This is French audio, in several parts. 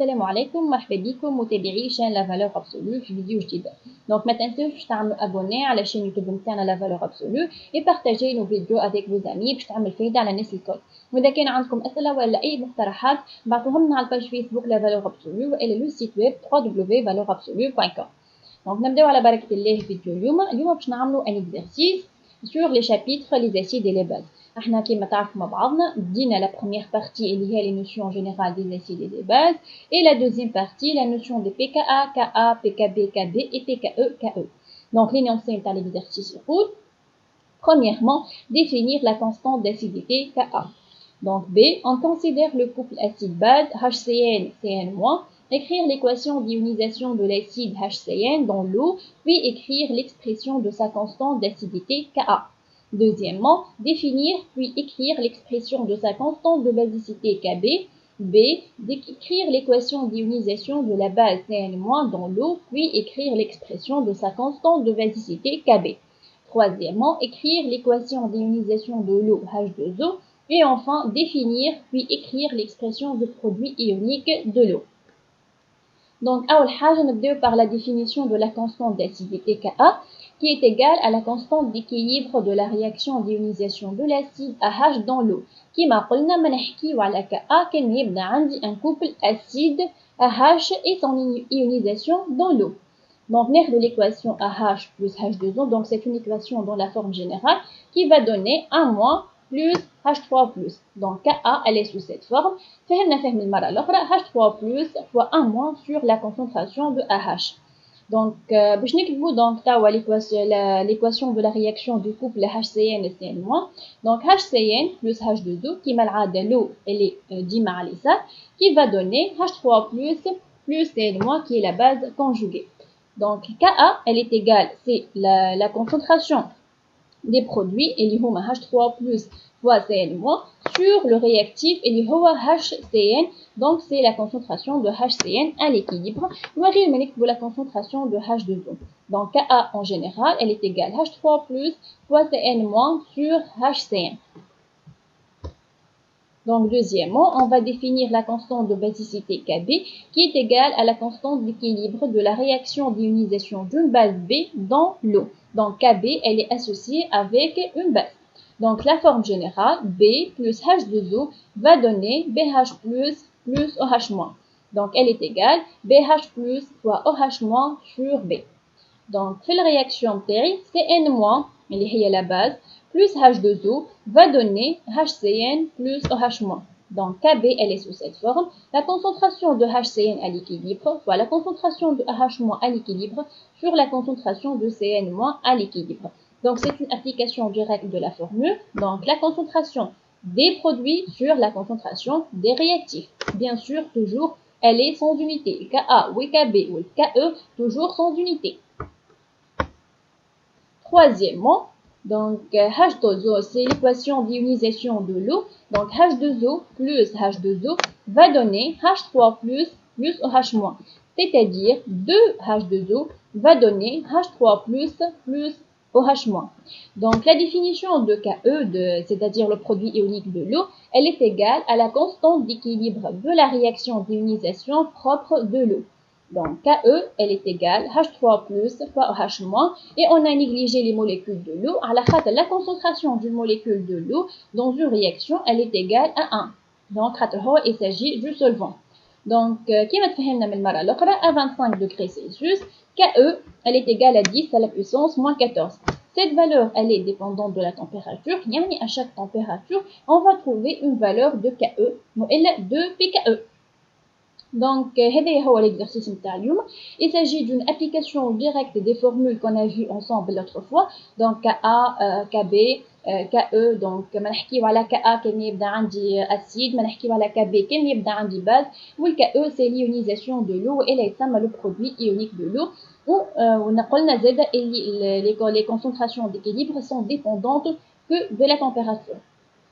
السلام عليكم، مرحبا بكم متابعي شان لا فالور ابسولو في فيديو جديد. دونك ما تنسوش تعملوا ابوني على شان يوتيوب نتاعنا لا فالور ابسولو اي بارطاجي نو فيديو افيك فوز امي باش تعمل فايده على الناس الكل. واذا كان عندكم اسئله ولا اي مقترحات بعثوهم لنا على الباج فيسبوك لا فالور ابسولو والى لو سيت ويب www.valorabsolu.com. دونك نبداو على بركه الله فيديو اليوم باش نعملوا ان اكزرسيس sur les chapitres les acides et les bases. احنا كيما تعرفوا مع بعضنا دينا لا première partie اللي هي les notions générales des acides et des bases et la deuxième partie la notion de pKa, Ka, pKb, Kb et pKe, Ke. Donc l'énoncé de l'exercice route. Premièrement, définir la constante d'acidité Ka. Donc B, on considère le couple acide-base HCN, Cn-, écrire l'équation d'ionisation de l'acide HCN dans l'eau, puis écrire l'expression de sa constante d'acidité Ka. Deuxièmement, définir puis écrire l'expression de sa constante de basicité Kb. B, d'écrire l'équation d'ionisation de la base Cn- dans l'eau, puis écrire l'expression de sa constante de basicité Kb. Troisièmement, écrire l'équation d'ionisation de l'eau H2O. Et enfin, définir puis écrire l'expression de produit ionique de l'eau. Donc, أول حاجة نبدأ par la définition de la constante d'acidité Ka, qui est égale à la constante d'équilibre de la réaction d'ionisation de l'acide AH dans l'eau. كما قلنا ما نحكيو على Ka كان يبدا عندي un couple acide AH et son ionisation dans l'eau. Donc, ناخذ l'équation AH plus H2O, donc c'est une équation dans la forme générale qui va donner 1- plus H3+. Donc Ka, elle est sous cette forme. فهمنا فهم المرة الأخرى H3+ fois 1- sur la concentration de AH. Donc باش نكتبوا donc توا l'équation de la réaction du couple HCN et Cn-. Donc HCN plus H2O كيما العادة l'eau elle est ديما على اليسار qui va donner H3+ plus Cn- qui est la base conjuguée. Donc Ka elle est égale, c'est la concentration des produits اللي هما H3+ fois Cn- sur le réactif اللي هو HCN. Donc c'est la concentration de HCN à l'équilibre. نوريو ما نكتبوا la concentration de H2O. Donc Ka en général elle est égale H3+ fois Cn- sur HCN. Donc deuxièmement, on va définir la constante de basicité Kb qui est égale à la constante d'équilibre de la réaction d'ionisation d'une base B dans l'eau. Donc Kb, elle est associée avec une base. Donc la forme générale B plus H2O va donner BH plus OH-. Donc elle est égale BH plus fois OH- sur B. Donc في الرياكtion تاعي Cn- اللي هي la base plus H2O va donner HCN plus OH-. Donc Kb elle est sous cette forme. La concentration de HCN à l'équilibre soit la concentration de OH- à l'équilibre sur la concentration de Cn- à l'équilibre. Donc c'est une application directe de la formule. Donc la concentration des produits sur la concentration des réactifs. Bien sûr, toujours, elle est sans unité. Ka ou Kb ou Ke, toujours sans unité. Troisièmement, donc H2O, c'est l'équation d'ionisation de l'eau. Donc H2O plus H2O va donner H3+ plus OH-. C'est-à-dire 2H2O va donner H3+ plus OH-. Donc la définition de Ke, c'est-à-dire le produit ionique de l'eau, elle est égale à la constante d'équilibre de la réaction d'ionisation propre de l'eau. Donc Ke, elle est égale H3+ fois OH- et on a négligé les molécules de l'eau. À la concentration d'une molécule de l'eau dans une réaction, elle est égale à 1. Donc il s'agit du solvant. Donc كما تفهمنا من المرة الأخرى à 25 degrés Celsius, Ke, elle est égale à 10 à la puissance moins 14. Cette valeur, elle est dépendante de la température. يعني à chaque température, on va trouver une valeur de Ke وإلا de pKe. Donc, l'exercice نتاع اليوم. Il s'agit d'une application directe des formules qu'on a vues ensemble l'autre fois. Donc, Ka, Kb, Ke. Donc, ما نحكيو على Ka كان يبدا عندي acide، ما نحكيو على Kb كان يبدا عندي base. والKe c'est l'ionisation de l'eau et là يسمى le produit ionique de l'eau. وقلنا زاده les concentrations d'équilibre sont dépendantes que de la température.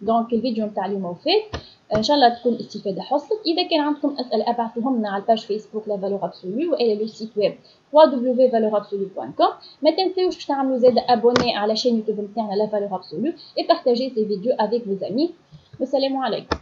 دونك الفيديو نتاع اليوم وفات ان شاء الله تكون استفاده حصلت. اذا كان عندكم اسئله ابعثوهم لنا على الباج فيسبوك لا فالور ابسولو والى لو سيت ويب www.valorabsolu.com. ما تنساوش باش تعملوا زاده ابوني على شين يوتيوب نتاعنا لا فالور ابسولو et partager ces vidéos avec vos amis. والسلام عليكم.